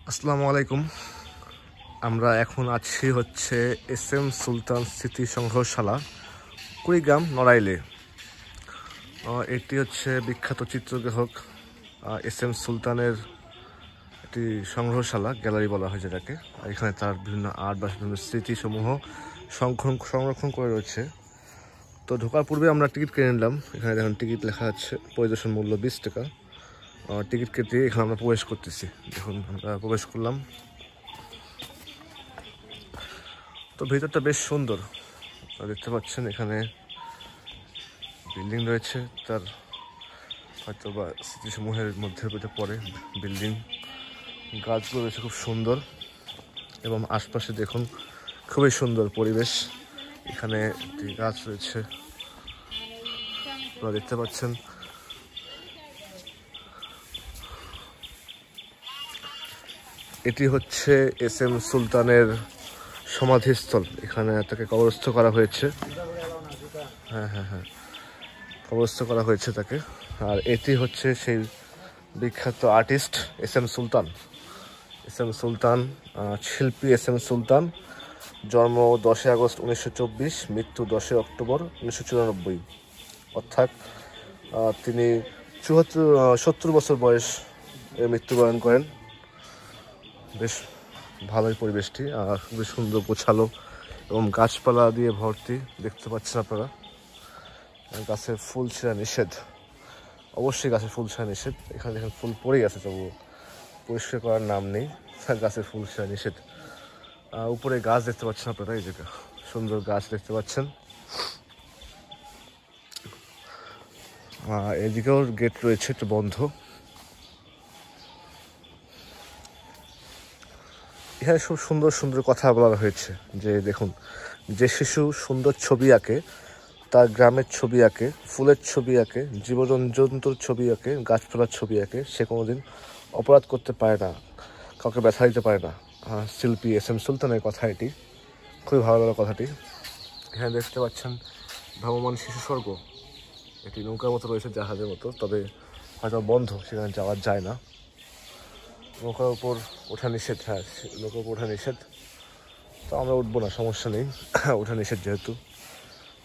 আসসালামু আলাইকুম। আমরা এখন আছি হচ্ছে এস.এম. সুলতান স্মৃতি সংগ্রহশালা, কুড়িগ্রাম, নড়াইলে। এটি হচ্ছে বিখ্যাত চিত্রগ্রাহক এস.এম. সুলতানের একটি সংগ্রহশালা, গ্যালারি বলা হয় যেটাকে। এখানে তার বিভিন্ন আর্ট বা বিভিন্ন স্মৃতিসমূহ সংরক্ষণ করে রয়েছে। তো ঢোকার পূর্বে আমরা টিকিট কিনে নিলাম। এখানে দেখুন টিকিট লেখা আছে, পরিদর্শন মূল্য 20 টাকা। টিকিট কেটে এখানে আমরা প্রবেশ করতেছি। দেখুন আমরা প্রবেশ করলাম। তো ভিতরটা বেশ সুন্দর, আপনারা দেখতে পাচ্ছেন। এখানে বিল্ডিং রয়েছে, তার হয়তো বা স্মৃতিসমূহের মধ্যে পড়ে বিল্ডিং। গাছগুলো রয়েছে খুব সুন্দর, এবং আশপাশে দেখুন খুবই সুন্দর পরিবেশ। এখানে একটি গাছ রয়েছে, আপনারা দেখতে পাচ্ছেন। এটি হচ্ছে এস.এম. সুলতানের সমাধিস্থল। এখানে তাকে কবরস্থ করা হয়েছে। হ্যাঁ, কবরস্থ করা হয়েছে তাকে। আর এটি হচ্ছে সেই বিখ্যাত আর্টিস্ট এস.এম. সুলতান। এস.এম. সুলতান, শিল্পী এস.এম. সুলতান। জন্ম 10 আগস্ট 1924, মৃত্যু 10 অক্টোবর 1994। অর্থাৎ তিনি 70 বছর বয়স মৃত্যুবরণ করেন। বেশ ভালোই পরিবেশটি, খুবই সুন্দর গোছালো এবং গাছপালা দিয়ে ভর্তি, দেখতে পাচ্ছেন আপনারা। গাছের ফুল ছেঁড়া নিষেধ, অবশ্যই গাছের ফুল ছেঁড়া নিষেধ। এখানে দেখেন ফুল পড়ে গেছে, তবু পরিষ্কার করার নাম নেই। গাছের ফুল ছেঁড়া নিষেধ। উপরে গাছ দেখতে পাচ্ছেন আপনারা, এই জায়গা সুন্দর গাছ দেখতে পাচ্ছেন। এদিকেও গেট রয়েছে, একটু বন্ধ। এখানে খুব সুন্দর সুন্দর কথা বলা হয়েছে, যে দেখুন, যে শিশু সুন্দর ছবি আঁকে, তার গ্রামের ছবি আঁকে, ফুলের ছবি আঁকে, জীবজন্তুর ছবি আঁকে, গাছপালার ছবি আঁকে, সে কোনোদিন অপরাধ করতে পারে না, কাউকে ব্যথা দিতে পারে না। শিল্পী এস.এম. সুলতানের কথা এটি। খুবই ভালো লাগলো কথাটি। এখানে দেখতে পাচ্ছেন ভ্রাম্যমাণ শিশু স্বর্গ। এটি নৌকার মতো রয়েছে, জাহাজের মতো, তবে হয়তো বন্ধ, সেখানে যাওয়া যায় না। নৌকার উপর ওঠা নিষেধ। হ্যাঁ, নৌকার উপর ওঠা নিষেধ। তো আমরা উঠবো না, সমস্যা নেই, ওঠা নিষেধ যেহেতু।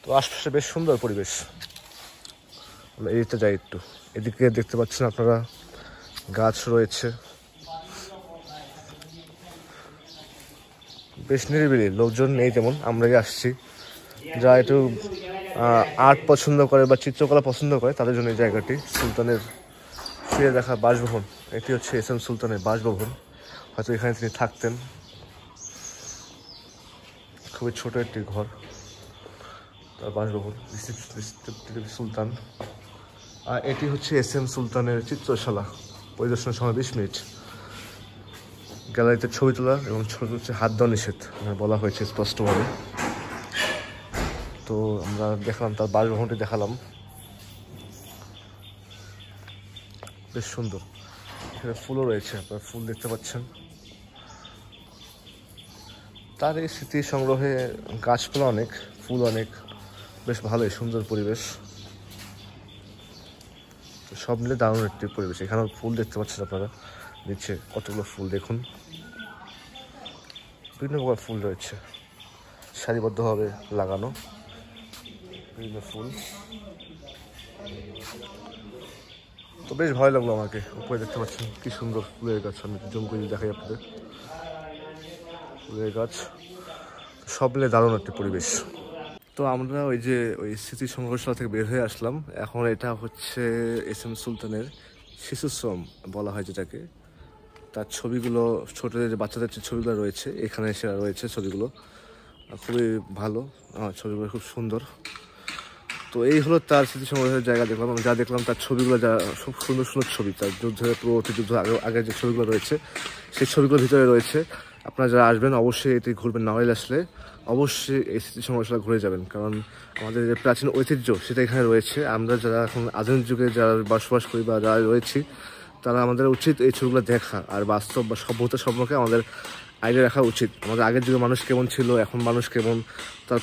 তো আশপাশে বেশ সুন্দর পরিবেশ। আমরা এদিকটা যাই একটু। এদিকে দেখতে পাচ্ছেন আপনারা গাছ রয়েছে, বেশ নিরিবিলি, লোকজন নেই তেমন। আমরাই আসছি, যারা একটু আর্ট পছন্দ করে বা চিত্রকলা পছন্দ করে তাদের জন্য এই জায়গাটি। সুলতানের শুয়ে দেখা বাসভবন, এটি হচ্ছে এস.এম. সুলতানের বাসভবন। হয়তো এখানে তিনি থাকতেন। খুবই ছোট একটি ঘর, তার বাসভবন, সুলতান। আর এটি হচ্ছে এস.এম. সুলতানের চিত্রশালা, পরিদর্শনের সময় 20 মিনিট। গ্যালারিতে ছবি তোলা এবং ছবি হচ্ছে হাত দেওয়া নিষেধ, বলা হয়েছে স্পষ্টভাবে। তো আমরা দেখলাম, তার বাসভবনটি দেখালাম, বেশ সুন্দর। এখানে ফুলও রয়েছে, আপনারা ফুল দেখতে পাচ্ছেন। তার এই স্মৃতি সংগ্রহে গাছপালা অনেক, ফুল অনেক, বেশ ভালোই সুন্দর পরিবেশ। তো সব মিলে দারুণ একটি পরিবেশ। এখানেও ফুল দেখতে পাচ্ছেন আপনারা, নিচে কতগুলো ফুল দেখুন, বিভিন্ন প্রকার ফুল রয়েছে, সারিবদ্ধভাবে লাগানো বিভিন্ন ফুল। তো বেশ ভালো লাগলো আমাকে। উপরে দেখতে পাচ্ছেন কি সুন্দর ফুলের গাছ, আমি জুম করে দেখাই আপনাদের। ফুলের গাছ, সব মিলে দারুণ একটি পরিবেশ। তো আমরা ওই স্মৃতি সংগ্রহশালা থেকে বের হয়ে আসলাম। এখন এটা হচ্ছে এস.এম. সুলতানের শিশুশ্রম বলা হয় যেটাকে। তার ছবিগুলো, ছোটদের যে বাচ্চাদের যে ছবিগুলো রয়েছে, এখানে সেটা রয়েছে ছবিগুলো। খুবই ভালো, ছবিগুলো খুব সুন্দর। তো এই হলো তার স্মৃতি সংগ্রহের জায়গা। দেখলাম, আমি যা দেখলাম তার ছবিগুলো, যা খুব সুন্দর সুন্দর ছবি, তার যুদ্ধের পূর্ববর্তী যুদ্ধ আগের যে ছবিগুলো রয়েছে, সেই ছবিগুলোর ভিতরে রয়েছে। আপনারা যারা আসবেন অবশ্যই এটি ঘুরবেন। নড়াইল আসলে অবশ্যই এই স্মৃতি সংগ্রহশালা ঘুরে যাবেন, কারণ আমাদের যে প্রাচীন ঐতিহ্য সেটা এখানে রয়েছে। আমরা যারা এখন আধুনিক যুগে যারা বসবাস করি বা যারা রয়েছি, তারা আমাদের উচিত এই ছবিগুলো দেখা, আর বাস্তব বা সভ্যতা সম্পর্কে আমাদের আইডিয়া রাখা উচিত। আমাদের আগের যুগে মানুষ কেমন ছিল, এখন মানুষ কেমন, তার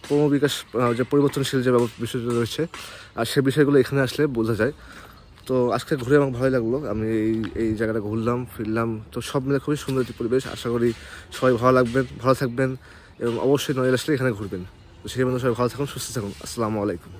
ক্রমবিকাশ যে পরিবর্তনশীল যে বিষয়গুলো রয়েছে, আর সে বিষয়গুলো এখানে আসলে বোঝা যায়। তো আজকে ঘুরে আমার ভালোই লাগলো। আমি এই জায়গাটা ঘুরলাম ফিরলাম, তো সব মিলে খুবই সুন্দর একটি পরিবেশ। আশা করি সবাই ভালো থাকবেন এবং অবশ্যই নড়িয়া আসলে এখানে ঘুরবেন। তো সেই মতো সবাই ভালো থাকুন, সুস্থ থাকুন। আসসালামু আলাইকুম।